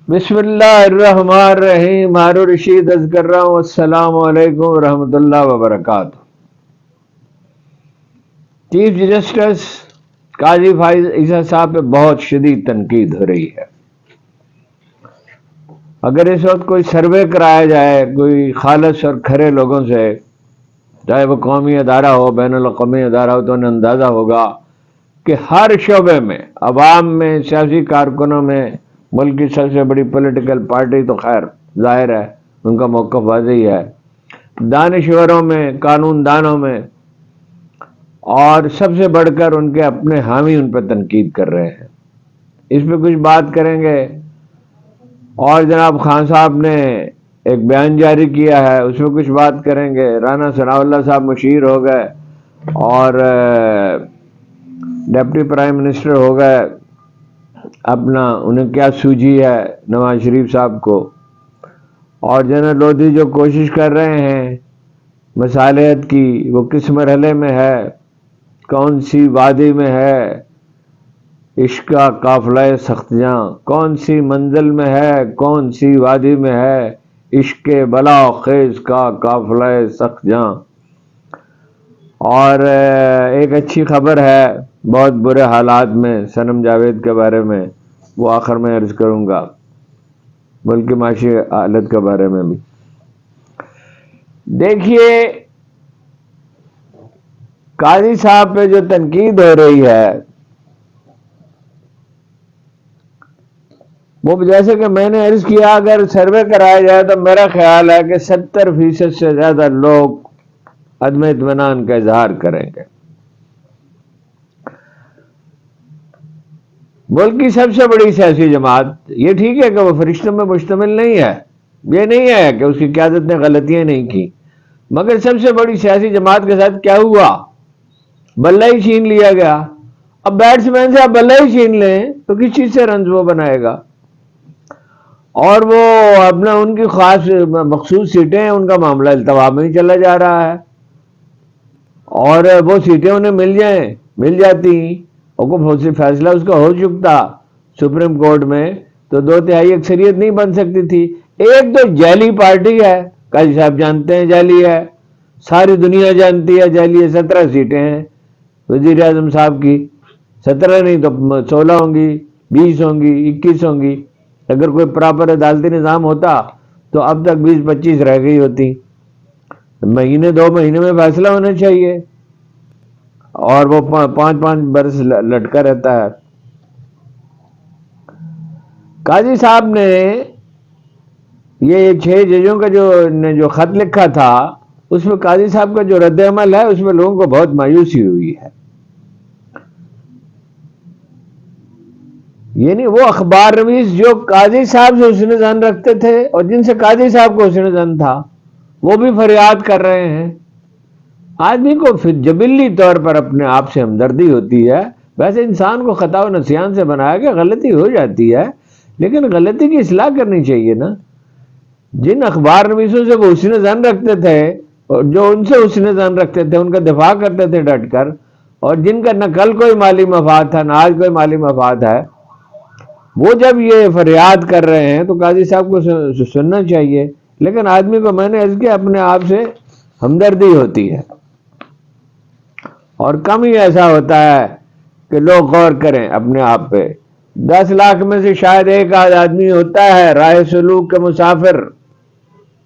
بسم اللہ الرحمن الرحیم. ہارون رشید عرض کر رہا ہوں. السلام علیکم ورحمۃ اللہ وبرکاتہ. چیف جسٹس قاضی فائز عیسیٰ صاحب پہ بہت شدید تنقید ہو رہی ہے. اگر اس وقت کوئی سروے کرایا جائے کوئی خالص اور کھرے لوگوں سے، چاہے وہ قومی ادارہ ہو بین الاقوامی ادارہ ہو، تو انہیں اندازہ ہوگا کہ ہر شعبے میں، عوام میں، سیاسی کارکنوں میں، ملک کی سب سے بڑی پولیٹیکل پارٹی تو خیر ظاہر ہے ان کا موقف واضح ہے، دانشوروں میں، قانون دانوں میں، اور سب سے بڑھ کر ان کے اپنے حامی ان پہ تنقید کر رہے ہیں. اس پہ کچھ بات کریں گے. اور جناب خان صاحب نے ایک بیان جاری کیا ہے، اس میں کچھ بات کریں گے. رانا ثناء اللہ صاحب مشیر ہو گئے اور ڈپٹی پرائم منسٹر ہو گئے. اپنا انہیں کیا سوجھی ہے نواز شریف صاحب کو. اور جنرل لودھی جو کوشش کر رہے ہیں مصالحت کی، وہ کس مرحلے میں ہے، کون سی وادی میں ہے عشق کا قافلہ سخت جاں، کون سی منزل میں ہے، کون سی وادی میں ہے عشق بلا خیز کا قافلہ سخت جاں. اور ایک اچھی خبر ہے بہت برے حالات میں صنم جاوید کے بارے میں، وہ آخر میں عرض کروں گا. ملک کی معاشی حالت کے بارے میں بھی دیکھیے. قاضی صاحب پہ جو تنقید ہو رہی ہے وہ جیسے کہ میں نے عرض کیا، اگر سروے کرایا جائے تو میرا خیال ہے کہ 70% سے زیادہ لوگ عدم اطمینان کا اظہار کریں گے. ملک کی سب سے بڑی سیاسی جماعت، یہ ٹھیک ہے کہ وہ فرشتوں میں مشتمل نہیں ہے، یہ نہیں ہے کہ اس کی قیادت نے غلطیاں نہیں کی، مگر سب سے بڑی سیاسی جماعت کے ساتھ کیا ہوا؟ بلہ ہی چھین لیا گیا. اب بیٹسمین سے آپ بلہ ہی چھین لیں تو کس چیز سے رنز وہ بنائے گا؟ اور وہ اپنا ان کی خاص مخصوص سیٹیں ہیں، ان کا معاملہ التوا میں ہی چلا جا رہا ہے. اور وہ سیٹیں انہیں مل جاتی، اور کوئی فیصلہ اس کا ہو چکتا سپریم کورٹ میں تو 2/3 اکثریت نہیں بن سکتی تھی. ایک تو جعلی پارٹی ہے، قاضی صاحب جانتے ہیں جعلی ہے، ساری دنیا جانتی ہے جعلی ہے. 17 سیٹیں ہیں وزیر اعظم صاحب کی، 17 نہیں تو 16 ہوں گی، 20 ہوں گی، 21 ہوں گی. اگر کوئی پراپر عدالتی نظام ہوتا تو اب تک 20-25 رہ گئی ہوتی. مہینے 2 مہینے میں فیصلہ ہونا چاہیے، اور وہ 5-5 برس لٹکا رہتا ہے. قاضی صاحب نے یہ 6 ججوں کا جو خط لکھا تھا، اس میں قاضی صاحب کا جو رد عمل ہے اس میں لوگوں کو بہت مایوسی ہوئی ہے. یعنی وہ اخبار نویس جو قاضی صاحب سے حسن ظن رکھتے تھے اور جن سے قاضی صاحب کو حسن ظن تھا، وہ بھی فریاد کر رہے ہیں. آدمی کو جبلی طور پر اپنے آپ سے ہمدردی ہوتی ہے. ویسے انسان کو خطا و نسیان سے بنایا کہ غلطی ہو جاتی ہے، لیکن غلطی کی اصلاح کرنی چاہیے نا. جن اخبار نویسوں سے وہ حسن ظن رکھتے تھے اور جو ان سے حسن ظن رکھتے تھے ان کا دفاع کرتے تھے ڈٹ کر، اور جن کا نہ کل کوئی مالی مفاد تھا نہ آج کوئی مالی مفاد ہے، وہ جب یہ فریاد کر رہے ہیں تو قاضی صاحب کو سننا چاہیے. لیکن آدمی کو میں نے عرض کیا اپنے آپ سے ہمدردی ہوتی ہے، اور کم ہی ایسا ہوتا ہے کہ لوگ غور کریں اپنے آپ پہ. 10 لاکھ میں سے شاید ایک آدھ آدمی ہوتا ہے راہ سلوک کے مسافر،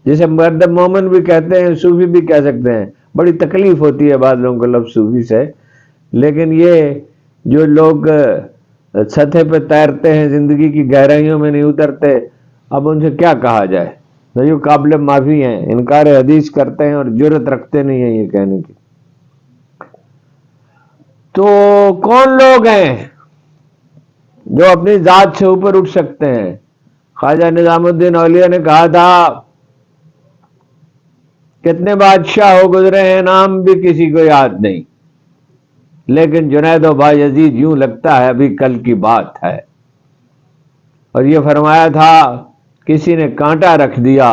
جسے مرد مومن بھی کہتے ہیں، صوفی بھی کہہ سکتے ہیں. بڑی تکلیف ہوتی ہے بعض لوگوں کو لفظ صوفی سے، لیکن یہ جو لوگ سطح پہ تیرتے ہیں، زندگی کی گہرائیوں میں نہیں اترتے، اب ان سے کیا کہا جائے. جو قابل معافی ہیں، انکار حدیث کرتے ہیں اور جرت رکھتے نہیں ہیں یہ کہنے کی. تو کون لوگ ہیں جو اپنی ذات سے اوپر اٹھ سکتے ہیں؟ خواجہ نظام الدین اولیاء نے کہا تھا کتنے بادشاہ ہو گزرے ہیں نام بھی کسی کو یاد نہیں، لیکن جنید و بایزید یوں لگتا ہے ابھی کل کی بات ہے. اور یہ فرمایا تھا کسی نے کانٹا رکھ دیا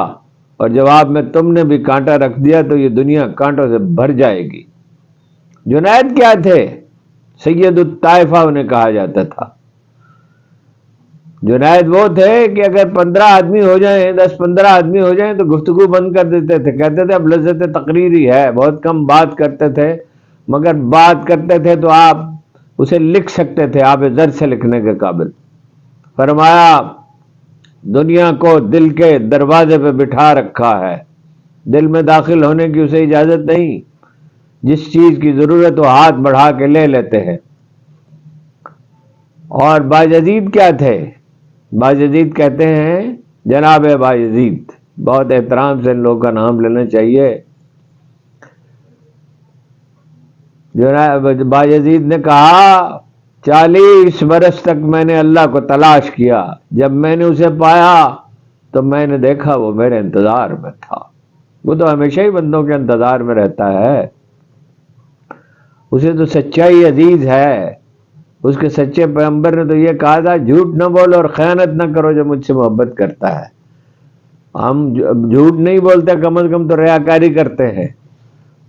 اور جواب میں تم نے بھی کانٹا رکھ دیا تو یہ دنیا کانٹوں سے بھر جائے گی. جنید کیا تھے؟ سید الطائفہ انہیں کہا جاتا تھا. جنید وہ تھے کہ اگر 15 آدمی ہو جائیں، 10-15 آدمی ہو جائیں تو گفتگو بند کر دیتے تھے، کہتے تھے اب لذت تقریری ہے، بہت کم بات کرتے تھے، مگر بات کرتے تھے تو آپ اسے لکھ سکتے تھے، آپ زر سے لکھنے کے قابل۔ فرمایا دنیا کو دل کے دروازے پہ بٹھا رکھا ہے، دل میں داخل ہونے کی اسے اجازت نہیں، جس چیز کی ضرورت وہ ہاتھ بڑھا کے لے لیتے ہیں۔ اور باجدید کیا تھے؟ باجدید کہتے ہیں جناب باجدید، بہت احترام سے ان لوگوں کا نام لینا چاہیے۔ جناب باجدید نے کہا 40 برس تک میں نے اللہ کو تلاش کیا، جب میں نے اسے پایا تو میں نے دیکھا وہ میرے انتظار میں تھا۔ وہ تو ہمیشہ ہی بندوں کے انتظار میں رہتا ہے، اسے تو سچائی عزیز ہے۔ اس کے سچے پیغمبر نے تو یہ کہا تھا جھوٹ نہ بولو اور خیانت نہ کرو جو مجھ سے محبت کرتا ہے۔ ہم جھوٹ نہیں بولتے، کم از کم تو ریاکاری کرتے ہیں،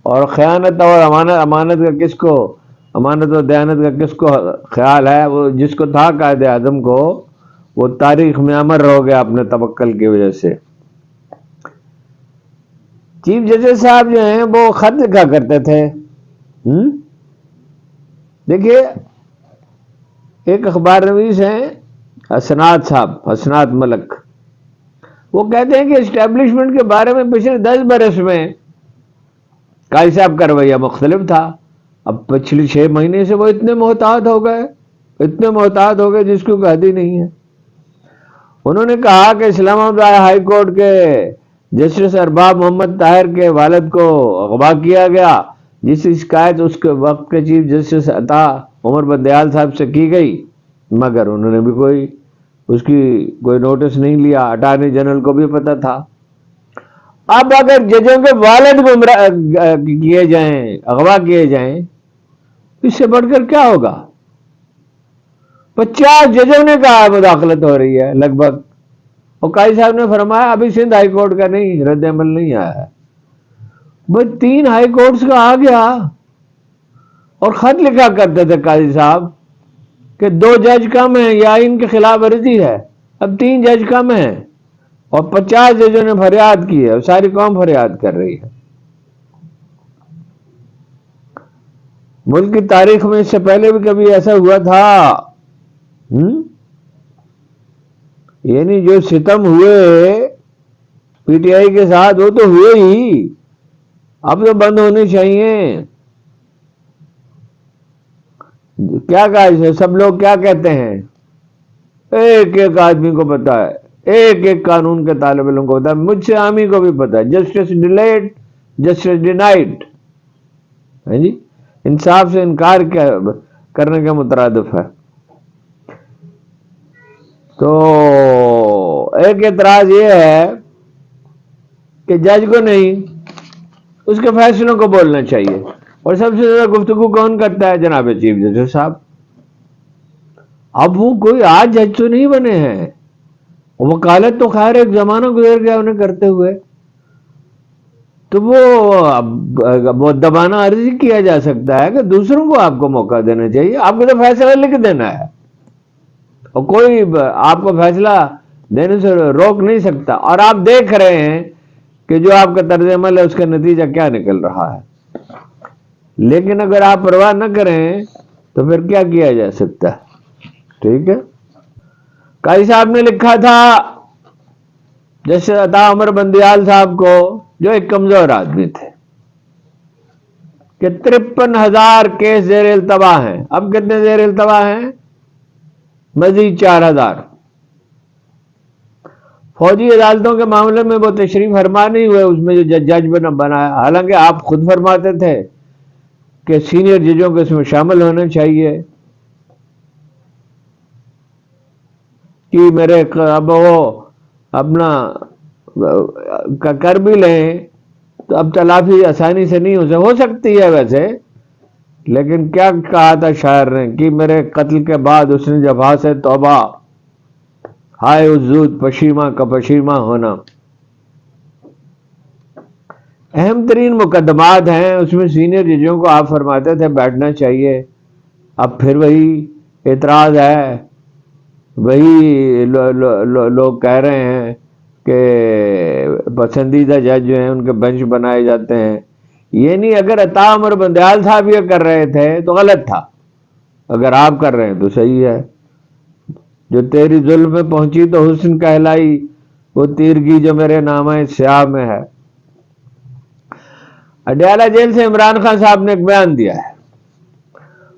اور خیانت اور امانت کا کس کو، امانت و دیانت کا کس کو خیال ہے؟ وہ جس کو تھا قائد اعظم کو، وہ تاریخ میں امر ہو گیا اپنے توکل کی وجہ سے۔ چیف جسٹس صاحب جو ہیں وہ خط لکھا کرتے تھے۔ دیکھیے ایک اخبار نویس ہیں حسنات صاحب، حسنات ملک، وہ کہتے ہیں کہ اسٹیبلشمنٹ کے بارے میں پچھلے 10 برس میں قاضی صاحب کا رویہ مختلف تھا۔ اب پچھلی 6 مہینے سے وہ اتنے محتاط ہو گئے جس کو حد ہی نہیں ہے۔ انہوں نے کہا کہ اسلام آباد ہائی کورٹ کے جسٹس ارباب محمد طاہر کے والد کو اغوا کیا گیا، جس کی شکایت اس کے وقت کے چیف جسٹس عطا عمر بندیال صاحب سے کی گئی، مگر انہوں نے بھی اس کی کوئی نوٹس نہیں لیا۔ اٹارنی جنرل کو بھی پتہ تھا۔ اب اگر ججوں کے والد گمراہ کیے جائیں، اغوا کیے جائیں، اس سے بڑھ کر کیا ہوگا؟ 50 ججوں نے کہا مداخلت ہو رہی ہے لگ بھگ، اور قاضی صاحب نے فرمایا ابھی سندھ ہائی کورٹ کا نہیں، رد عمل نہیں آیا ہے۔ بھئی 3 ہائی کورٹس کا آ گیا، اور خط لکھا کرتے تھے قاضی صاحب کہ 2 جج کم ہیں یا ان کے خلاف ورزی ہے، اب 3 جج کم ہیں، اور 50 ججوں نے فریاد کی ہے، اور ساری قوم فریاد کر رہی ہے۔ ملک کی تاریخ میں اس سے پہلے بھی کبھی ایسا ہوا تھا؟ یعنی جو ستم ہوئے پی ٹی آئی کے ساتھ وہ تو ہوئے ہی، اب تو بند ہونے چاہیے۔ کیا کہا اسے؟ سب لوگ کیا کہتے ہیں؟ ایک ایک آدمی کو پتا ہے، ایک ایک قانون کے طالب علم کو پتا ہے، مجھ سے عامی کو بھی پتا ہے، جسٹس ڈیلیڈ جسٹس ڈینائڈ، جی انصاف سے انکار کرنے کے مترادف ہے۔ تو ایک اعتراض یہ ہے کہ جج کو نہیں، اس کے فیصلوں کو بولنا چاہیے، اور سب سے زیادہ گفتگو کون کرتا ہے؟ جناب چیف جسٹس صاحب۔ اب وہ کوئی آج جج تو نہیں بنے ہیں، وکالت تو خیر ایک زمانہ گزر گیا انہیں کرتے ہوئے، تو وہ دبانہ عرضی کیا جا سکتا ہے کہ دوسروں کو آپ کو موقع دینا چاہیے، آپ کو تو فیصلہ لکھ دینا ہے، اور کوئی آپ کو فیصلہ دینے سے روک نہیں سکتا۔ اور آپ دیکھ رہے ہیں کہ جو آپ کا طرز عمل ہے اس کا نتیجہ کیا نکل رہا ہے۔ لیکن اگر آپ پرواہ نہ کریں تو پھر کیا کیا جا سکتا ہے؟ ٹھیک ہے، قاضی صاحب نے لکھا تھا جیسے عطا عمر بندیال صاحب کو، جو ایک کمزور آدمی تھے، کہ 53,000 کیس زیر التوا ہیں۔ اب کتنے زیر التوا ہیں؟ مزید 4,000۔ فوجی عدالتوں کے معاملے میں وہ تشریف فرما نہیں ہوئے، اس میں جو جج بنایا، حالانکہ آپ خود فرماتے تھے کہ سینئر ججوں کو اس میں شامل ہونا چاہیے، کہ میرے اب وہ اپنا کر بھی لیں تو اب تلافی آسانی سے نہیں ہو سکتی ہے ویسے، لیکن کیا کہا تھا شاعر نے کہ میرے قتل کے بعد اس نے جفا سے توبہ، ہائے زود پشیماں کا پشیماں ہونا۔ اہم ترین مقدمات ہیں، اس میں سینئر ججوں کو آپ فرماتے تھے بیٹھنا چاہیے۔ اب پھر وہی اعتراض ہے وہی لوگ کہہ رہے ہیں کہ پسندیدہ جج جو ہیں ان کے بینچ بنائے جاتے ہیں. یہ نہیں، اگر عطا عمر بندیال صاحب یہ کر رہے تھے تو غلط تھا، اگر آپ کر رہے ہیں تو صحیح ہے. جو تیری ظلم میں پہنچی تو حسن کہلائی، وہ تیرگی جو میرے نامہ سیاہ میں ہے. اڈیالہ جیل سے عمران خان صاحب نے ایک بیان دیا ہے.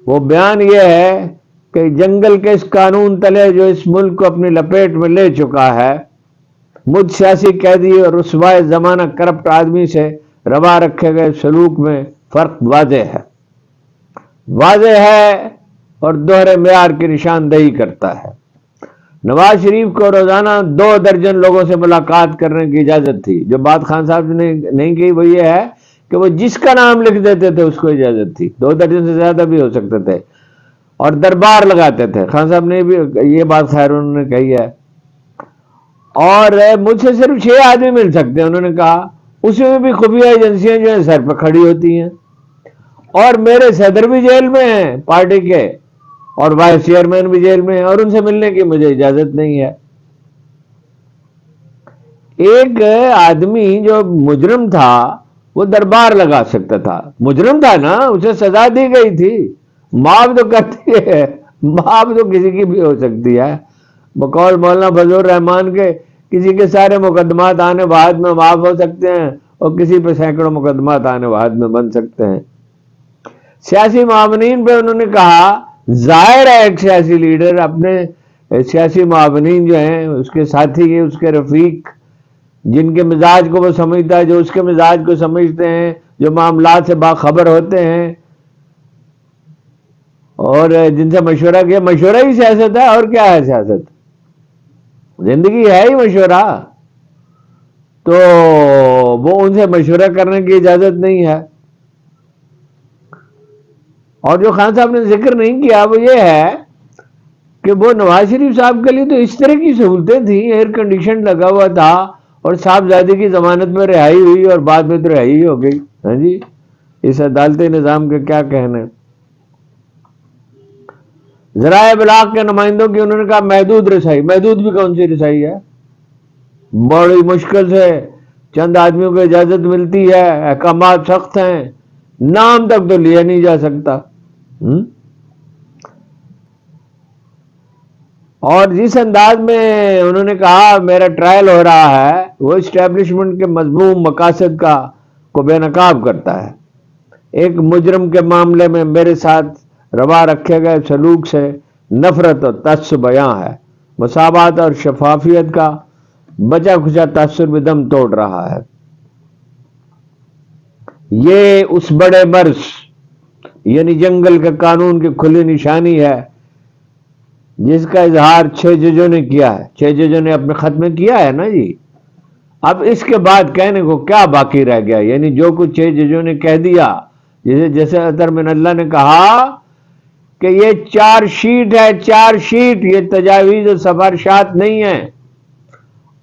وہ بیان یہ ہے کہ جنگل کے اس قانون تلے جو اس ملک کو اپنی لپیٹ میں لے چکا ہے، مجھ سیاسی قیدی اور رسوائے زمانہ کرپٹ آدمی سے روا رکھے گئے سلوک میں فرق واضح ہے اور دوہرے معیار کی نشاندہی کرتا ہے. نواز شریف کو روزانہ 2 درجن لوگوں سے ملاقات کرنے کی اجازت تھی. جو بات خان صاحب نے نہیں کی وہ یہ ہے کہ وہ جس کا نام لکھ دیتے تھے اس کو اجازت تھی. 2 درجن سے زیادہ بھی ہو سکتے تھے، اور دربار لگاتے تھے. خان صاحب نے بھی یہ بات خیر انہوں نے کہی ہے. اور مجھ سے صرف 6 آدمی مل سکتے ہیں انہوں نے کہا، اس میں بھی خفیہ ایجنسیاں جو ہیں سر پہ کھڑی ہوتی ہیں، اور میرے صدر بھی جیل میں ہیں پارٹی کے، اور وائس چیئرمین بھی جیل میں ہیں، اور ان سے ملنے کی مجھے اجازت نہیں ہے. ایک آدمی جو مجرم تھا وہ دربار لگا سکتا تھا. مجرم تھا نا، اسے سزا دی گئی تھی. معاف تو کرتی ہے، معاف تو کسی کی بھی ہو سکتی ہے. بقول مولانا فضل الرحمان کے کسی کے سارے مقدمات آنے بعد میں معاف ہو سکتے ہیں، اور کسی پہ سینکڑوں مقدمات آنے بعد میں بن سکتے ہیں. سیاسی معاونین پہ انہوں نے کہا، ظاہر ہے ایک سیاسی لیڈر اپنے سیاسی معاونین جو ہیں، اس کے ساتھی، اس کے رفیق، جن کے مزاج کو وہ سمجھتا ہے، جو اس کے مزاج کو سمجھتے ہیں، جو معاملات سے باخبر ہوتے ہیں، اور جن سے مشورہ کیا. مشورہ ہی سیاست ہے، اور کیا ہے سیاست؟ زندگی ہے ہی مشورہ. تو وہ ان سے مشورہ کرنے کی اجازت نہیں ہے. اور جو خان صاحب نے ذکر نہیں کیا وہ یہ ہے کہ وہ نواز شریف صاحب کے لیے تو اس طرح کی سہولتیں تھیں، ایئر کنڈیشن لگا ہوا تھا، اور صاحبزادے کی ضمانت میں رہائی ہوئی، اور بعد میں تو رہائی ہو گئی. ہاں جی، اس عدالتی نظام کے کیا کہنے. ذرائع ابلاغ کے نمائندوں کی انہوں نے کہا محدود رسائی. محدود بھی کون سی رسائی ہے؟ بڑی مشکل سے چند آدمیوں کو اجازت ملتی ہے، احکامات سخت ہیں، نام تک تو لیا نہیں جا سکتا. اور جس انداز میں انہوں نے کہا میرا ٹرائل ہو رہا ہے، وہ اسٹیبلشمنٹ کے مذموم مقاصد کو بے نقاب کرتا ہے. ایک مجرم کے معاملے میں میرے ساتھ روا رکھے گئے سلوک سے نفرت اور تعصب بیاں ہے. مساوات اور شفافیت کا بچا کھچا تاثر بھی دم توڑ رہا ہے. یہ اس بڑے مرض یعنی جنگل کے قانون کی کھلی نشانی ہے جس کا اظہار 6 ججوں نے کیا ہے. 6 ججوں نے اپنے خط میں کیا ہے نا جی. اب اس کے بعد کہنے کو کیا باقی رہ گیا؟ یعنی جو کچھ 6 ججوں نے کہہ دیا، جیسے اطہر من اللہ نے کہا کہ یہ 4 شیٹ ہے، 4 شیٹ، یہ تجاویز و سفارشات نہیں ہیں،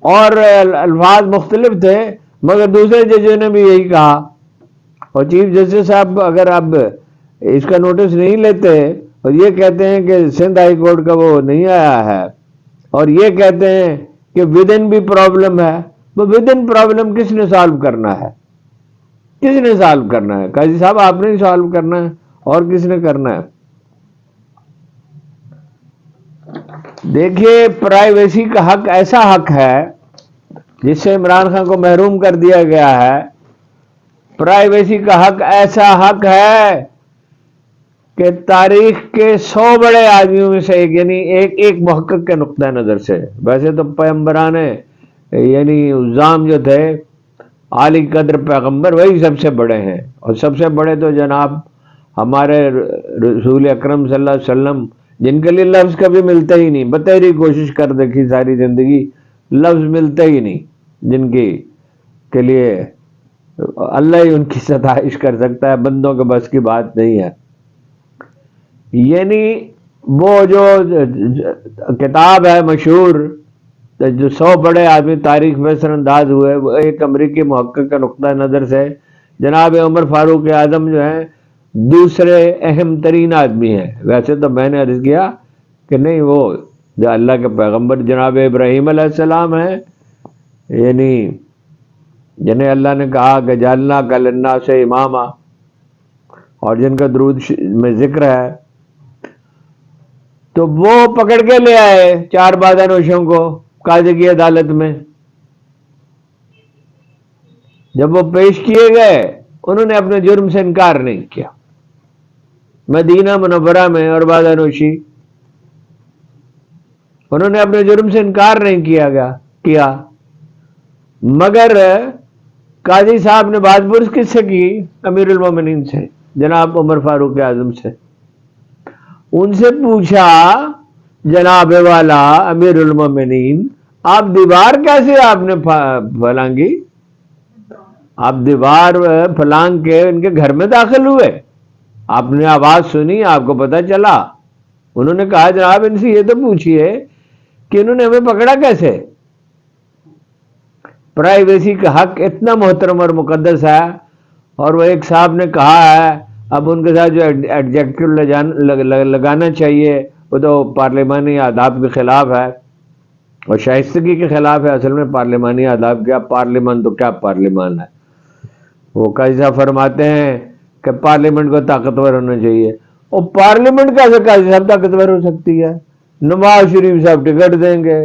اور الفاظ مختلف تھے، مگر دوسرے ججوں نے بھی یہی کہا. اور چیف جسٹس صاحب اگر اب اس کا نوٹس نہیں لیتے اور یہ کہتے ہیں کہ سندھ ہائی کورٹ کا وہ نہیں آیا ہے، اور یہ کہتے ہیں کہ ود ان بھی پرابلم ہے، وہ ود ان پرابلم کس نے سالو کرنا ہے؟ کس نے سالو کرنا ہے؟ قاضی صاحب آپ نے ہی سالو کرنا ہے، اور کس نے کرنا ہے؟ دیکھیے، پرائیویسی کا حق ایسا حق ہے جس سے عمران خان کو محروم کر دیا گیا ہے. پرائیویسی کا حق ایسا حق ہے کہ تاریخ کے 100 بڑے آدمیوں میں سے ایک، یعنی ایک محقق کے نقطہ نظر سے، ویسے تو پیغمبران یعنی عظام جو تھے عالی قدر پیغمبر وہی سب سے بڑے ہیں، اور سب سے بڑے تو جناب ہمارے رسول اکرم صلی اللہ علیہ وسلم، جن کے لیے لفظ کبھی ملتے ہی نہیں. بتیری کوشش کر دیکھی ساری زندگی، لفظ ملتے ہی نہیں جن کی کے لیے اللہ ہی ان کی ستائش کر سکتا ہے، بندوں کے بس کی بات نہیں ہے. یعنی وہ جو کتاب ہے مشہور، جو 100 بڑے آدمی تاریخ میں سر انداز ہوئے، وہ ایک امریکی محقق کا نقطہ نظر سے جناب عمر فاروق اعظم جو ہیں دوسرے اہم ترین آدمی ہیں. ویسے تو میں نے عرض کیا کہ نہیں، وہ جو اللہ کے پیغمبر جناب ابراہیم علیہ السلام ہیں، یعنی جنہیں اللہ نے کہا کہ جعلنا للناس اماما، اور جن کا درود میں ذکر ہے، تو وہ پکڑ کے لے آئے 4 بادنوشوں کو قاضی کی عدالت میں۔ جب وہ پیش کیے گئے انہوں نے اپنے جرم سے انکار نہیں کیا۔ مدینہ منورہ میں اور بادنوشی، انہوں نے اپنے جرم سے انکار نہیں کیا، مگر قاضی صاحب نے بات پرس کس سے کی؟ امیر المومنین سے، جناب عمر فاروق اعظم سے۔ ان سے پوچھا جناب والا امیر المومنین، آپ دیوار کیسے آپ نے پھلانگی؟ آپ دیوار پھلانگ کے ان کے گھر میں داخل ہوئے، آپ نے آواز سنی، آپ کو پتہ چلا؟ انہوں نے کہا جناب ان سے یہ تو پوچھئے کہ انہوں نے ہمیں پکڑا کیسے؟ پرائیویسی کا حق اتنا محترم اور مقدس ہے، اور وہ ایک صاحب نے کہا ہے، اب ان کے ساتھ جو ایڈجیکٹو لگانا چاہیے وہ تو پارلیمانی آداب کے خلاف ہے اور شائستگی کے خلاف ہے۔ اصل میں پارلیمانی آداب کیا، پارلیمان تو کیا پارلیمان ہے۔ وہ قاضی صاحب فرماتے ہیں کہ پارلیمنٹ کو طاقتور ہونا چاہیے، اور پارلیمنٹ کیسے قاضی صاحب طاقتور ہو سکتی ہے؟ نواز شریف صاحب ٹکٹ دیں گے،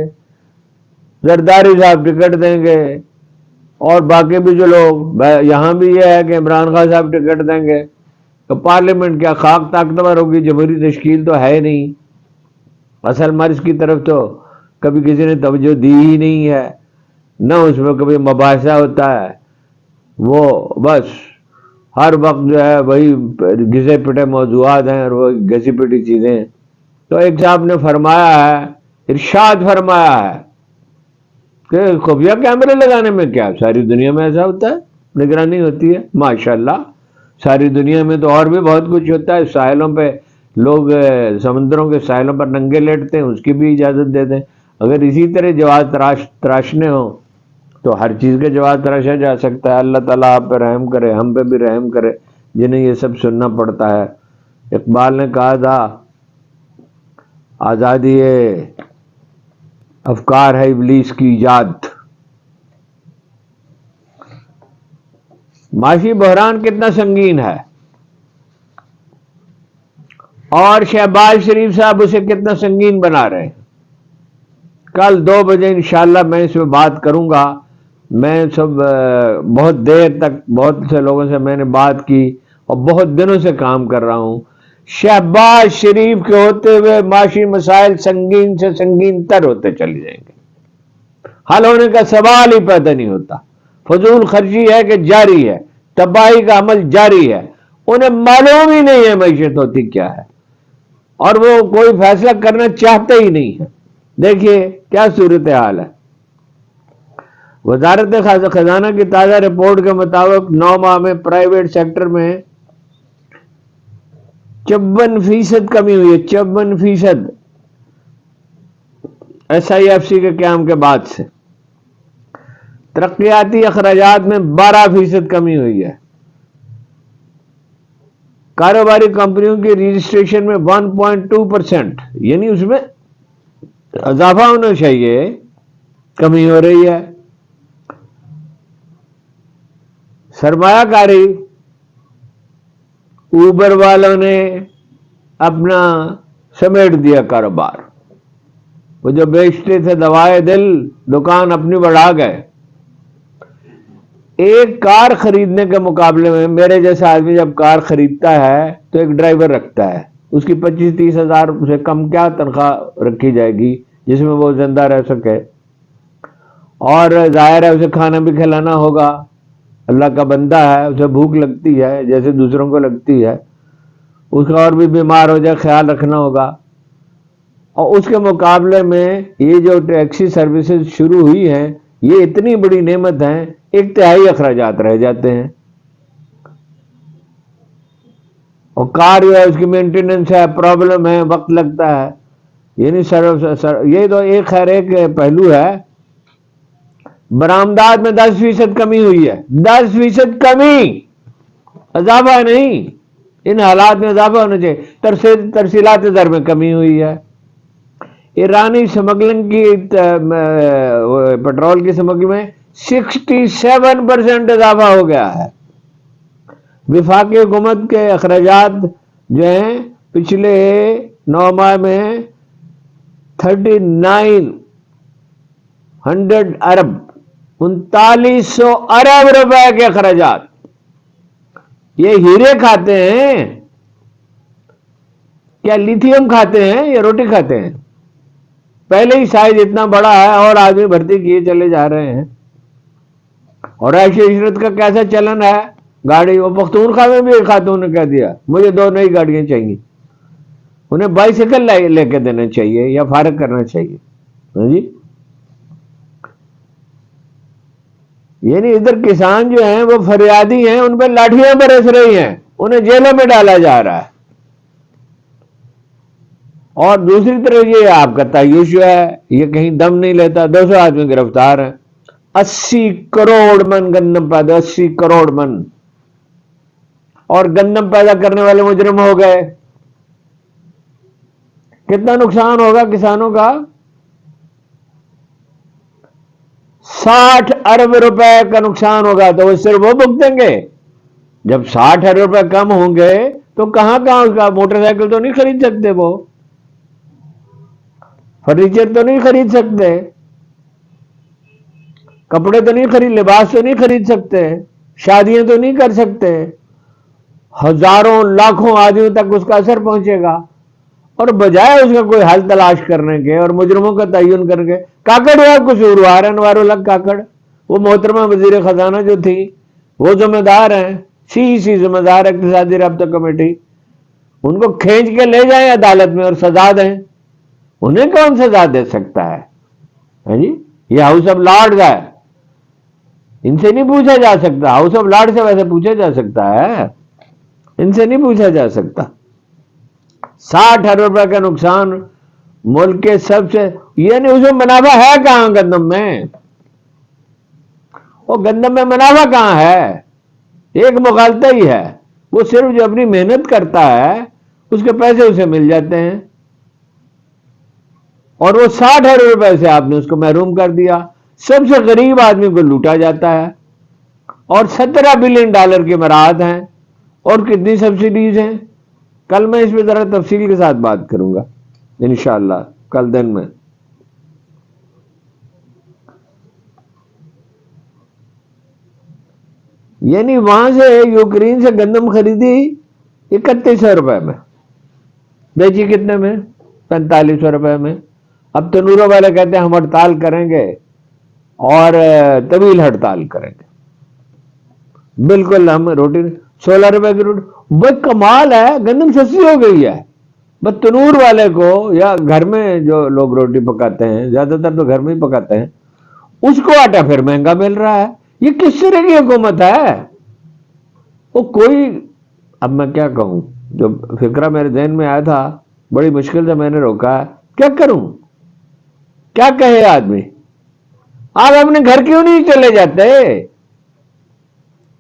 زرداری صاحب ٹکٹ دیں گے، اور باقی بھی جو لوگ، یہاں بھی یہ ہے کہ عمران خان صاحب ٹکٹ دیں گے، تو پارلیمنٹ کیا خاک طاقتور ہوگی؟ جمہوری تشکیل تو ہے نہیں، اصل مرض کی طرف تو کبھی کسی نے توجہ دی ہی نہیں ہے، نہ اس میں کبھی مباحثہ ہوتا ہے، وہ بس ہر وقت جو ہے وہی گھسے پٹے موضوعات ہیں اور وہ گھسی پٹی چیزیں ہیں۔ تو ایک صاحب نے فرمایا ہے، ارشاد فرمایا ہے کہ خفیہ کیمرے لگانے میں کیا، ساری دنیا میں ایسا ہوتا ہے، نگرانی ہوتی ہے، ماشاءاللہ ساری دنیا میں تو اور بھی بہت کچھ ہوتا ہے۔ ساحلوں پہ لوگ سمندروں کے ساحلوں پر ننگے لیٹتے ہیں، اس کی بھی اجازت دے دیں۔ اگر اسی طرح جواز تراشنے ہوں تو ہر چیز کے جواز تراشا جا سکتا ہے۔ اللہ تعالیٰ آپ پہ رحم کرے، ہم پہ بھی رحم کرے جنہیں یہ سب سننا پڑتا ہے۔ اقبال نے کہا تھا آزادی افکار ہے ابلیس کی ایجاد۔ معاشی بحران کتنا سنگین ہے، اور شہباز شریف صاحب اسے کتنا سنگین بنا رہے ہیں۔ کل 2 بجے انشاءاللہ میں اس میں بات کروں گا۔ میں بہت دیر تک بہت سے لوگوں سے میں نے بات کی اور بہت دنوں سے کام کر رہا ہوں۔ شہباز شریف کے ہوتے ہوئے معاشی مسائل سنگین سے سنگین تر ہوتے چلے جائیں گے، حل ہونے کا سوال ہی پیدا نہیں ہوتا۔ فضول خرچی ہے کہ جاری ہے، تباہی کا عمل جاری ہے، انہیں معلوم ہی نہیں ہے معیشت ہوتی کیا ہے، اور وہ کوئی فیصلہ کرنا چاہتے ہی نہیں ہے۔ دیکھیے کیا صورتحال ہے۔ وزارت خزانہ کی تازہ رپورٹ کے مطابق 9 ماہ میں پرائیویٹ سیکٹر میں 54% کمی ہوئی ہے، 54%، SIFC کے قیام کے بعد سے۔ ترقیاتی اخراجات میں 12% کمی ہوئی ہے۔ کاروباری کمپنیوں کی رجسٹریشن میں 1.2%، یعنی اس میں اضافہ ہونا چاہیے، کمی ہو رہی ہے۔ سرمایہ کاری، اوبر والوں نے اپنا سمیٹ دیا کاروبار، وہ جو بیچتے تھے دوائے دل، دکان اپنی بڑھا گئے۔ ایک کار خریدنے کے مقابلے میں میرے جیسا آدمی جب کار خریدتا ہے تو ایک ڈرائیور رکھتا ہے، اس کی 25-30 ہزار سے کم کیا تنخواہ رکھی جائے گی جس میں وہ زندہ رہ سکے، اور ظاہر ہے اسے کھانا بھی کھلانا ہوگا، اللہ کا بندہ ہے، اسے بھوک لگتی ہے جیسے دوسروں کو لگتی ہے، اس کا اور بھی بیمار ہو جائے خیال رکھنا ہوگا۔ اور اس کے مقابلے میں یہ جو ٹیکسی سروسز شروع ہوئی ہیں یہ اتنی بڑی نعمت ہیں، 1/3 اخراجات رہ جاتے ہیں۔ اور کار جو ہے اس کی مینٹیننس ہے، پرابلم ہے، وقت لگتا ہے، یعنی یہ تو ایک خیر ایک پہلو ہے۔ برآمدات میں 10% کمی ہوئی ہے، 10% کمی، اضافہ نہیں۔ ان حالات میں اضافہ ہونا چاہیے۔ ترسیلات زر میں کمی ہوئی ہے۔ ایرانی سمگلنگ کی پیٹرول کی سمگلنگ میں 67% اضافہ ہو گیا ہے۔ وفاقی حکومت کے اخراجات جو ہیں پچھلے 9 ماہ میں 3900 ارب 3900 ارب روپے کے اخراجات۔ یہ ہیرے کھاتے ہیں کیا لیتھیم کھاتے ہیں یا روٹی کھاتے ہیں؟ پہلے ہی سائز اتنا بڑا ہے اور آدمی بھرتی کیے چلے جا رہے ہیں۔ اور عیش عشرت کا کیسا چلن ہے، گاڑی وہ پختونخوا میں بھی ایک خاتون نے کہہ دیا مجھے 2 نئی گاڑیاں چاہیے، انہیں بائیسیکل لے کے دینا چاہیے یا فارغ کرنا چاہیے۔ ہاں جی، یعنی ادھر کسان جو ہیں وہ فریادی ہیں، ان پہ لاٹھیاں برس رہی ہیں، انہیں جیلوں میں ڈالا جا رہا ہے۔ اور دوسری طرف یہ آپ کا تعیش جو ہے یہ کہیں دم نہیں لیتا، 200 آدمی گرفتار ہیں۔ 80 کروڑ من گندم پیدا، 80 کروڑ من، اور گندم پیدا کرنے والے مجرم ہو گئے۔ کتنا نقصان ہوگا کسانوں کا؟ 60 ارب روپے کا نقصان ہوگا، تو وہ صرف وہ بھگتیں گے۔ جب 60 ارب روپے کم ہوں گے تو کہاں اس کا موٹر سائیکل تو نہیں خرید سکتے، وہ فرنیچر تو نہیں خرید سکتے، کپڑے تو نہیں خرید، لباس تو نہیں خرید سکتے، شادیاں تو نہیں کر سکتے۔ ہزاروں لاکھوں آدمیوں تک اس کا اثر پہنچے گا، اور بجائے اس کا کوئی حل تلاش کرنے کے اور مجرموں کا تعین کر کے، کاکڑ ہوا قصوروار ہے، انوار الحق کاکڑ، وہ محترمہ وزیر خزانہ جو تھی وہ ذمہ دار ہیں، سی ذمہ دار اقتصادی رابطہ کمیٹی، ان کو کھینچ کے لے جائیں عدالت میں اور سزا دیں۔ انہیں کون سزا دے سکتا ہے؟ جی، یہ ہاؤس آف لارڈز ہے، ان سے نہیں پوچھا جا سکتا۔ ہاؤس آف لارڈ سے ویسے پوچھا جا سکتا ہے، ان سے نہیں پوچھا جا سکتا۔ 60 ارب روپے کا نقصان ملک کے سب سے، یعنی اس میں منافع ہے کہاں گندم میں؟ وہ گندم میں منافع کہاں ہے؟ ایک مغالطہ ہی ہے، وہ صرف جو اپنی محنت کرتا ہے اس کے پیسے اسے مل جاتے ہیں، اور وہ 60 ارب روپے سے آپ نے اس کو محروم کر دیا۔ سب سے غریب آدمی کو لوٹا جاتا ہے، اور $17 بلین کی مراعات ہیں، اور کتنی سبسڈیز ہیں۔ کل میں اس پہ ذرا تفصیل کے ساتھ بات کروں گا انشاءاللہ، کل دن میں۔ یعنی وہاں سے یوکرین سے گندم خریدی 3100 روپے میں، بیچی کتنے میں؟ 4500 روپے میں۔ اب تنوروں والے کہتے ہیں ہم ہڑتال کریں گے اور طویل ہڑتال کریں گے، بالکل ہم روٹی 16 روپے کی روٹی، بہت کمال ہے، گندم سستی ہو گئی ہے۔ بس تنور والے کو یا گھر میں جو لوگ روٹی پکاتے ہیں، زیادہ تر تو گھر میں ہی پکاتے ہیں، اس کو آٹا پھر مہنگا مل رہا ہے۔ یہ کس طرح کی حکومت ہے؟ وہ کوئی، اب میں کیا کہوں، جو فکرہ میرے ذہن میں آیا تھا بڑی مشکل سے میں نے روکا ہے، کیا کروں، کیا کہے آدمی؟ آپ اپنے گھر کیوں نہیں چلے جاتے؟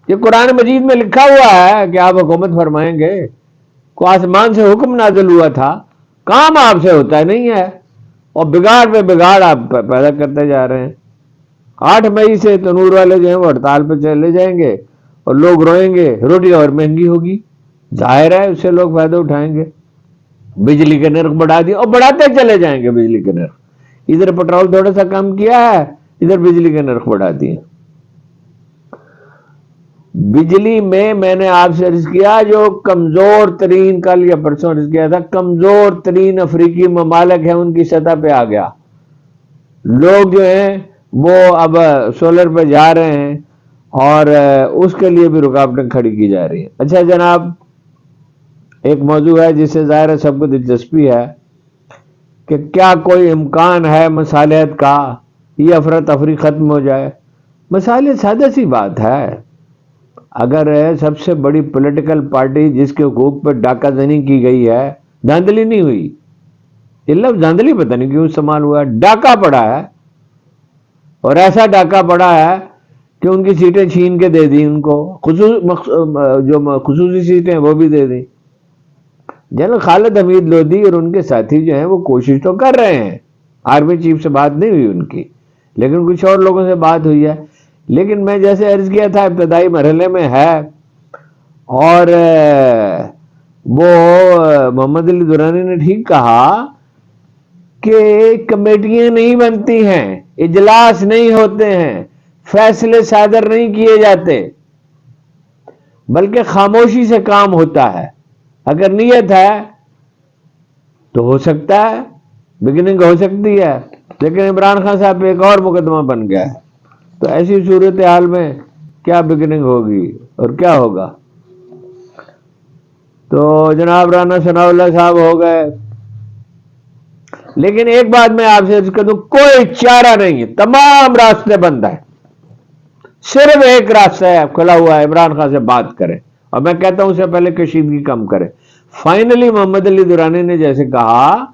یہ قرآن مجید میں لکھا ہوا ہے کہ آپ حکومت فرمائیں گے، کو آسمان سے حکم نازل ہوا تھا، کام آپ سے ہوتا نہیں ہے، اور بگاڑ پہ بگاڑ آپ پیدا کرتے جا رہے ہیں۔ 8 مئی سے تنور والے جو ہیں وہ ہڑتال پہ چلے جائیں گے، اور لوگ روئیں گے، روٹی اور مہنگی ہوگی، ظاہر ہے اس سے لوگ فائدہ اٹھائیں گے۔ بجلی کے نرخ بڑھا دیا، اور بڑھاتے چلے جائیں گے بجلی کے نرخ، ادھر پیٹرول تھوڑا سا کم کیا ہے، ادھر بجلی کے نرخ بڑھا دیے۔ بجلی میں نے آپ سے عرض کیا، جو کمزور ترین، کل یا پرسوں عرض کیا تھا، کمزور ترین افریقی ممالک ہیں ان کی سطح پہ آ گیا۔ لوگ جو ہیں وہ اب سولر پہ جا رہے ہیں، اور اس کے لیے بھی رکاوٹیں کھڑی کی جا رہی ہیں۔ اچھا جناب، ایک موضوع ہے جس سے ظاہر ہے سب کو دلچسپی ہے کہ کیا کوئی امکان ہے مصالحت کا، یہ افراتفری ختم ہو جائے؟ مصالحت سادہ سی بات ہے، اگر سب سے بڑی پولیٹیکل پارٹی جس کے حقوق پہ ڈاکہ زنی کی گئی ہے، دھاندلی نہیں ہوئی، یہ لفظ دھاندلی پتہ نہیں کیوں استعمال ہوا ہے، ڈاکہ پڑا ہے، اور ایسا ڈاکہ پڑا ہے کہ ان کی سیٹیں چھین کے دے دی ان کو، جو خصوصی سیٹیں وہ بھی دے دی۔ جنرل خالد حمید لودھی اور ان کے ساتھی جو ہیں وہ کوشش تو کر رہے ہیں، آرمی چیف سے بات نہیں ہوئی ان کی، لیکن کچھ اور لوگوں سے بات ہوئی ہے. لیکن میں جیسے عرض کیا تھا ابتدائی مرحلے میں ہے، اور وہ محمد علی درانی نے ٹھیک کہا کہ کمیٹیاں نہیں بنتی ہیں، اجلاس نہیں ہوتے ہیں، فیصلے صادر نہیں کیے جاتے، بلکہ خاموشی سے کام ہوتا ہے. اگر نیت ہے تو ہو سکتا ہے، بگننگ ہو سکتی ہے، لیکن عمران خان صاحب پہ ایک اور مقدمہ بن گیا ہے، تو ایسی صورتحال میں کیا بگننگ ہوگی اور کیا ہوگا. تو جناب رانا ثناء اللہ صاحب ہو گئے. لیکن ایک بات میں آپ سے عرض کر دوں، کوئی چارہ نہیں ہے، تمام راستے بند ہیں. صرف ایک راستہ ہے کھلا ہوا ہے، عمران خان سے بات کریں، اور میں کہتا ہوں اس سے پہلے کشیدگی کم کریں. فائنلی محمد علی درانی نے جیسے کہا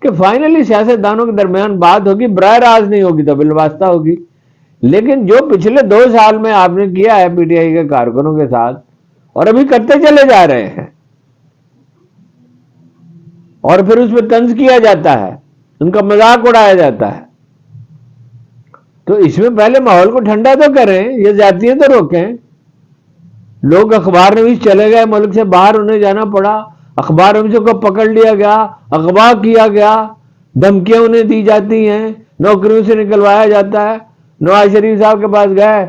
کہ فائنلی سیاست دانوں کے درمیان بات ہوگی، براہ راست نہیں ہوگی تو بالواسطہ ہوگی. لیکن جو پچھلے 2 سال میں آپ نے کیا ہے پی ٹی آئی کے کارکنوں کے ساتھ، اور ابھی کرتے چلے جا رہے ہیں، اور پھر اس پہ طنز کیا جاتا ہے، ان کا مذاق اڑایا جاتا ہے، تو اس میں پہلے ماحول کو ٹھنڈا تو کریں، یہ زیادتیاں تو روکیں. لوگ اخبار نویس چلے گئے ملک سے باہر، انہیں جانا پڑا، اخبار نویسوں کو پکڑ لیا گیا، اغوا کیا گیا، دھمکیاں انہیں دی جاتی ہیں، نوکریوں سے نکلوایا جاتا ہے. نواز شریف صاحب کے پاس گئے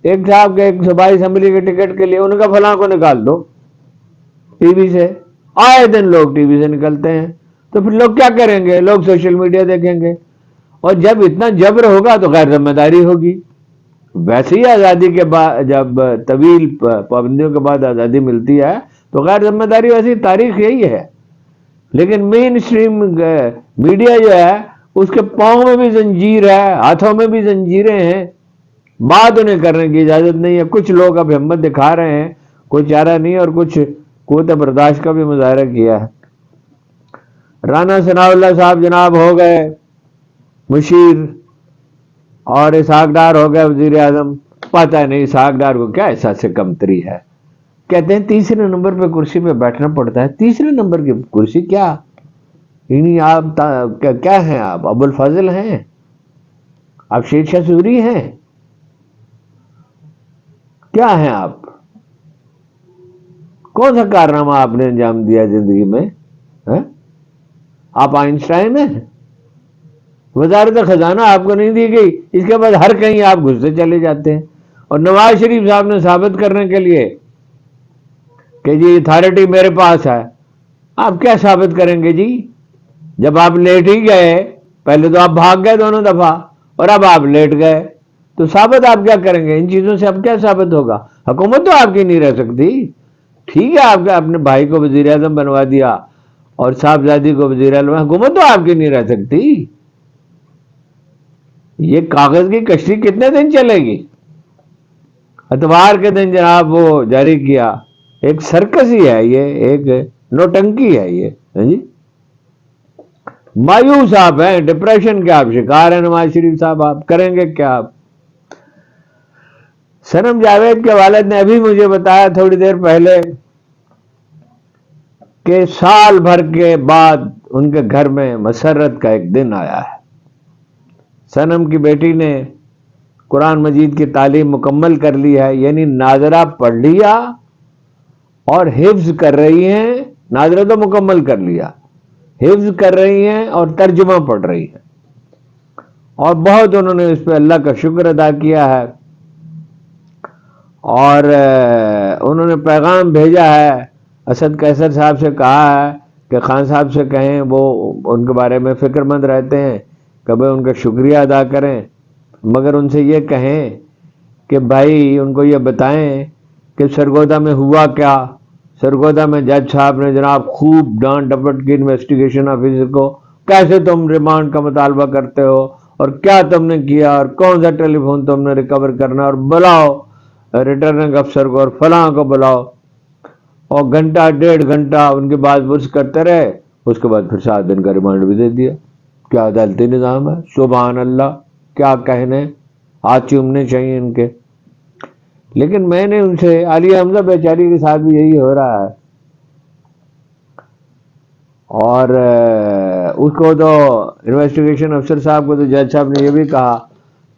ایک صاحب کے، ایک صوبائی اسمبلی کے ٹکٹ کے لیے، انہوں نے کہا فلاں کو نکال دو ٹی وی سے. آئے دن لوگ ٹی وی سے نکلتے ہیں، تو پھر لوگ کیا کریں گے؟ لوگ سوشل میڈیا دیکھیں گے، اور جب اتنا جبر ہوگا تو غیر ذمہ داری ہوگی. ویسے ہی آزادی کے بعد، جب طویل پابندیوں کے بعد آزادی ملتی ہے تو غیر ذمہ داری، ویسی تاریخ یہی ہے. لیکن مین اسٹریم میڈیا جو ہے اس کے پاؤں میں بھی زنجیر ہے، ہاتھوں میں بھی زنجیریں ہیں، بات انہیں کرنے کی اجازت نہیں ہے. کچھ لوگ اب ہمت دکھا رہے ہیں، کوئی چارہ نہیں، اور کچھ قوت برداشت کا بھی مظاہرہ کیا ہے. رانا ثناء اللہ صاحب جناب ہو گئے مشیر، اور اسحاق ڈار ہو گیا وزیر اعظم. پتہ نہیں اسحاق ڈار کو کیا احساس کمتری ہے، کہتے ہیں تیسرے نمبر پہ کرسی پہ بیٹھنا پڑتا ہے. تیسرے نمبر کی کرسی کیا؟ یعنی آپ کیا ہیں؟ آپ ابو الفضل ہیں؟ آپ شیر شاہ سوری ہیں؟ کیا ہیں آپ؟ کون سا کارنامہ آپ نے انجام دیا زندگی میں؟ آپ آئنسٹائن ہیں؟ وزارت خزانہ آپ کو نہیں دی گئی، اس کے بعد ہر کہیں آپ گھستے چلے جاتے ہیں. اور نواز شریف صاحب نے ثابت کرنے کے لیے کہ جی اتھارٹی میرے پاس ہے، آپ کیا ثابت کریں گے جی؟ جب آپ لیٹ ہی گئے، پہلے تو آپ بھاگ گئے دونوں دفعہ، اور اب آپ لیٹ گئے، تو ثابت آپ کیا کریں گے؟ ان چیزوں سے اب کیا ثابت ہوگا؟ حکومت تو آپ کی نہیں رہ سکتی. ٹھیک ہے آپ اپنے بھائی کو وزیر اعظم بنوا دیا اور صاحبزادی کو وزیر اعظم، حکومت تو آپ کی نہیں رہ سکتی. یہ کاغذ کی کشتی کتنے دن چلے گی؟ اتوار کے دن جناب وہ جاری کیا. ایک سرکس ہی ہے یہ، ایک نوٹنکی ہے یہ. جی مایوس آپ ہیں، ڈپریشن کے آپ شکار ہیں نواز شریف صاحب، آپ کریں گے کیا؟ آپ صنم جاوید کے والد نے ابھی مجھے بتایا تھوڑی دیر پہلے کہ سال بھر کے بعد ان کے گھر میں مسرت کا ایک دن آیا ہے. صنم کی بیٹی نے قرآن مجید کی تعلیم مکمل کر لی ہے، یعنی ناظرہ پڑھ لیا اور حفظ کر رہی ہیں. ناظرہ تو مکمل کر لیا، حفظ کر رہی ہیں اور ترجمہ پڑھ رہی ہیں، اور بہت انہوں نے اس پہ اللہ کا شکر ادا کیا ہے. اور انہوں نے پیغام بھیجا ہے، اسد قیصر صاحب سے کہا ہے کہ خان صاحب سے کہیں وہ ان کے بارے میں فکر مند رہتے ہیں، کبھی ان کا شکریہ ادا کریں، مگر ان سے یہ کہیں کہ بھائی ان کو یہ بتائیں کہ سرگودا میں ہوا کیا. سرگودا میں جج صاحب نے جناب خوب ڈانٹ ڈپٹ کی انویسٹیگیشن آفیسر کو، کیسے تم ریمانڈ کا مطالبہ کرتے ہو، اور کیا تم نے کیا، اور کون سا ٹیلی فون تم نے ریکور کرنا، اور بلاؤ ریٹرننگ افسر کو اور فلاں کو بلاؤ. اور گھنٹہ 1.5 گھنٹہ ان کی بات پرس کرتے رہے. اس کے بعد پھر 7 دن کا ریمانڈ بھی دے دیا. کیا عدالتی نظام ہے، سبحان اللہ، کیا کہنے، ہاتھ چومنے چاہیے ان کے. لیکن میں نے ان سے، عالیہ حمزہ بیچاری کے ساتھ بھی یہی ہو رہا ہے. اور اس کو تو انویسٹیگیشن افسر صاحب کو تو جج صاحب نے یہ بھی کہا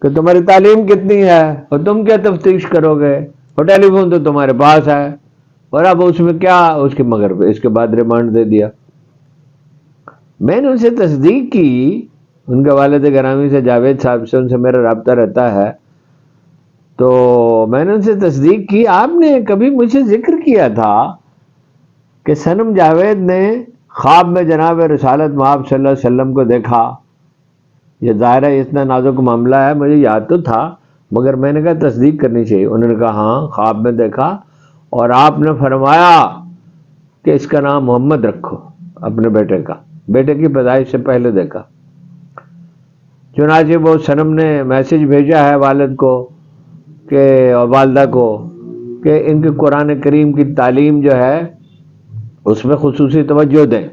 کہ تمہاری تعلیم کتنی ہے اور تم کیا تفتیش کرو گے، اور ٹیلی فون تو تمہارے پاس ہے، اور اب اس میں کیا اس کے مگر اس کے بعد ریمانڈ دے دیا۔ میں نے ان سے تصدیق کی، ان کے والد گرامی سے، جاوید صاحب سے، ان سے میرا رابطہ رہتا ہے، تو میں نے ان سے تصدیق کی، آپ نے کبھی مجھے ذکر کیا تھا کہ صنم جاوید نے خواب میں جناب رسالت مآب صلی اللہ علیہ وسلم کو دیکھا۔ یہ ظاہر ہے اتنا نازک معاملہ ہے، مجھے یاد تو تھا مگر میں نے کہا تصدیق کرنی چاہیے۔ انہوں نے کہا ہاں خواب میں دیکھا، اور آپ نے فرمایا کہ اس کا نام محمد رکھو، اپنے بیٹے کا، بیٹے کی پیدائش سے پہلے دیکھا۔ چنانچہ وہ صنم نے میسج بھیجا ہے والد کو کہ اور والدہ کو کہ ان کے قرآن کریم کی تعلیم جو ہے اس میں خصوصی توجہ دیں۔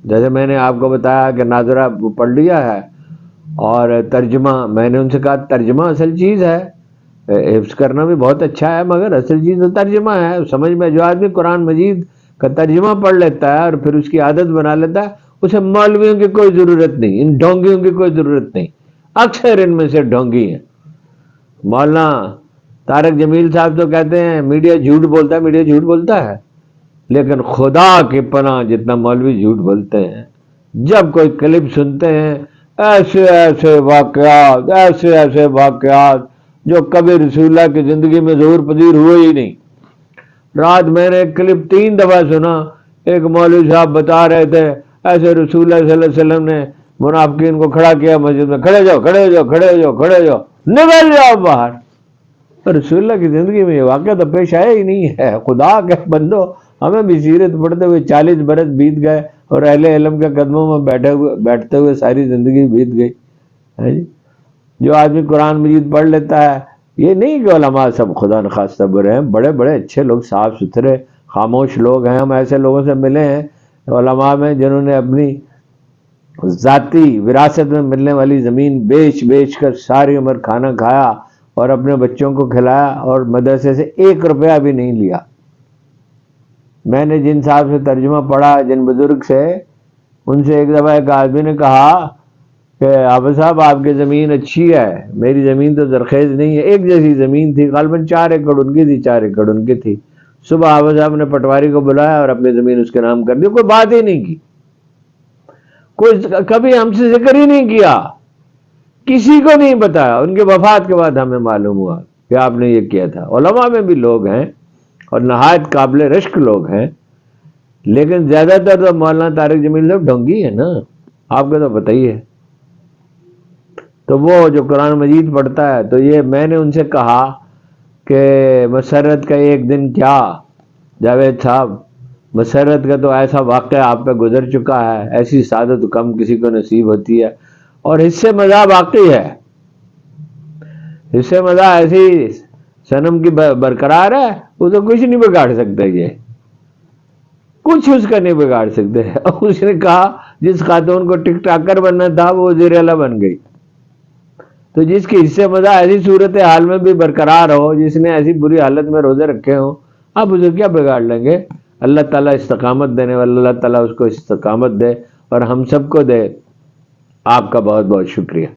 جیسے میں نے آپ کو بتایا کہ ناظرہ پڑھ لیا ہے، اور ترجمہ میں نے ان سے کہا ترجمہ اصل چیز ہے، حفظ کرنا بھی بہت اچھا ہے مگر اصل چیز تو ترجمہ ہے۔ سمجھ میں جو آدمی قرآن مجید کا ترجمہ پڑھ لیتا ہے اور پھر اس کی عادت بنا لیتا ہے، اسے مولویوں کی کوئی ضرورت نہیں، ان ڈھونگیوں کی کوئی ضرورت نہیں۔ اکثر ان میں سے ڈھونگی ہیں۔ مولانا طارق جمیل صاحب تو کہتے ہیں میڈیا جھوٹ بولتا ہے، میڈیا جھوٹ بولتا ہے، لیکن خدا کی پناہ جتنا مولوی جھوٹ بولتے ہیں۔ جب کوئی کلپ سنتے ہیں، ایسے ایسے واقعات، ایسے ایسے واقعات جو کبھی رسول اللہ کی زندگی میں ظہور پذیر ہوئے ہی نہیں۔ رات میں نے ایک کلپ 3 دفعہ سنا، ایک مولوی صاحب بتا رہے تھے ایسے رسول اللہ صلی اللہ علیہ وسلم نے منافقین کو کھڑا کیا مسجد میں، کھڑے جاؤ کھڑے جاؤ کھڑے جاؤ کھڑے جاؤ، نکل جاؤ باہر۔ رسول اللہ کی زندگی میں یہ واقعہ تو پیش آیا ہی نہیں ہے۔ خدا کے بندو، ہمیں بھی سیرت پڑھتے ہوئے 40 برس بیت گئے اور اہل علم کے قدموں میں بیٹھتے ہوئے ساری زندگی بیت گئی۔ جو آدمی قرآن مجید پڑھ لیتا ہے، یہ نہیں کہ علماء سب خدا نخواستہ برے ہیں، بڑے بڑے اچھے لوگ، صاف ستھرے خاموش لوگ ہیں۔ ہم ایسے لوگوں سے ملے ہیں علماء میں جنہوں نے اپنی ذاتی وراثت میں ملنے والی زمین بیچ بیچ کر ساری عمر کھانا کھایا اور اپنے بچوں کو کھلایا اور مدرسے سے 1 روپیہ بھی نہیں لیا۔ میں نے جن صاحب سے ترجمہ پڑھا، جن بزرگ سے، ان سے ایک دفعہ ایک آدمی نے کہا کہ آبا صاحب آپ کی زمین اچھی ہے، میری زمین تو زرخیز نہیں ہے۔ ایک جیسی زمین تھی، غالباً 4 ایکڑ ان کی تھی، 4 ایکڑ ان کی تھی۔ صبح آبا صاحب نے پٹواری کو بلایا اور اپنی زمین اس کے نام کر دی، کوئی بات ہی نہیں کی، کوئی کبھی ہم سے ذکر ہی نہیں کیا، کسی کو نہیں بتایا۔ ان کے وفات کے بعد ہمیں معلوم ہوا کہ آپ نے یہ کیا تھا۔ علماء میں بھی لوگ ہیں اور نہایت قابل رشک لوگ ہیں، لیکن زیادہ تر تو مولانا طارق جمیل صاحب ڈھونگی ہے نا، آپ کو تو پتہ ہی ہے۔ تو وہ جو قرآن مجید پڑھتا ہے، تو یہ میں نے ان سے کہا کہ مسرت کا ایک دن کیا جاوید صاحب، مسرت کا تو ایسا واقعہ آپ پہ گزر چکا ہے، ایسی سعادت کم کسی کو نصیب ہوتی ہے، اور اس سے مزہ باقی ہے، اس سے مزہ ایسی صنم کی برقرار ہے، وہ تو کچھ نہیں بگاڑ سکتے، یہ کچھ اس کا نہیں بگاڑ سکتے۔ اس نے کہا جس خاتون کو ٹک ٹاکر بننا تھا وہ وزیر اعلیٰ بن گئی، تو جس کی اس سے مزہ ایسی صورت حال میں بھی برقرار ہو، جس نے ایسی بری حالت میں روزے رکھے ہوں، آپ اسے کیا بگاڑ لیں گے؟ اللہ تعالیٰ استقامت دینے والا، اللہ تعالیٰ اس کو استقامت دے اور ہم سب کو دے۔ آپ کا بہت بہت شکریہ۔